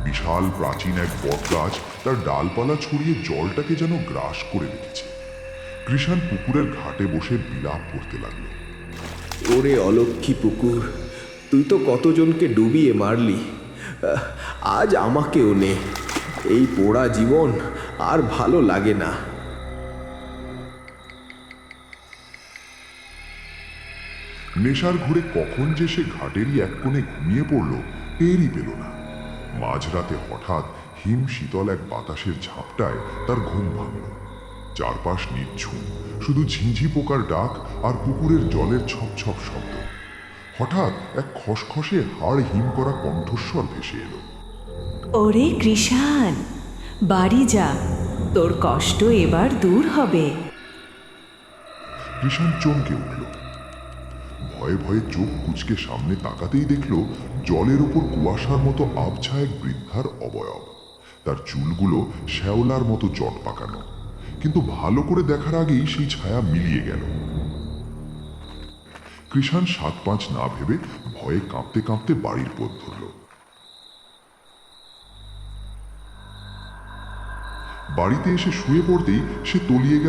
বিশাল প্রাচীন এক বটগাছ তার ডালপালা ছড়িয়ে জলটাকে যেন গ্রাস করে রেখেছে। কৃষাণ পুকুরের ঘাটে বসে বিলাপ করতে লাগলো। ওরে অলক্ষী পুকুর, তুই তো কতজনকে ডুবিয়ে মারলি, আজ আমাকেও নে। এই পোড়া জীবন আর ভালো লাগে না। নেশার ঘুরে কখন যে সে ঘাটেরই এক কোণে ঘুমিয়ে পড়ল টেরই পেল না। মাঝরাতে হঠাৎ হিম শীতল এক বাতাসের ঝাপটায় তার ঘুম ভাঙল। চারপাশ নিঝুম, শুধু ঝিঁঝি পোকার ডাক আর পুকুরের জলের ছপ ছপ শব্দ। হঠাৎ এক খসখসে হাড় হিম করা কণ্ঠস্বর ভেসে এলো। ওরে কৃষাণ, বাড়ি যা, তোর কষ্ট এবার দূর হবে। কৃষাণ চমকে উঠল। ভয়ে ভয়ে চোখ কুঁচকে সামনে তাকাতেই দেখল জলের উপর কুয়াশার মতো আবছা এক বৃদ্ধার অবয়ব। তার চুলগুলো শ্যাওলার মতো চট পাকানো, কিন্তু ভালো করে দেখার আগেই সেই ছায়া মিলিয়ে গেল। কৃষাণ ৭-৫ না ভেবে ভয়ে কাঁপতে কাঁপতে বাড়ির পথ ধরল। বাড়িতে এসে শুয়ে পড়তেই সে তলিয়ে গেল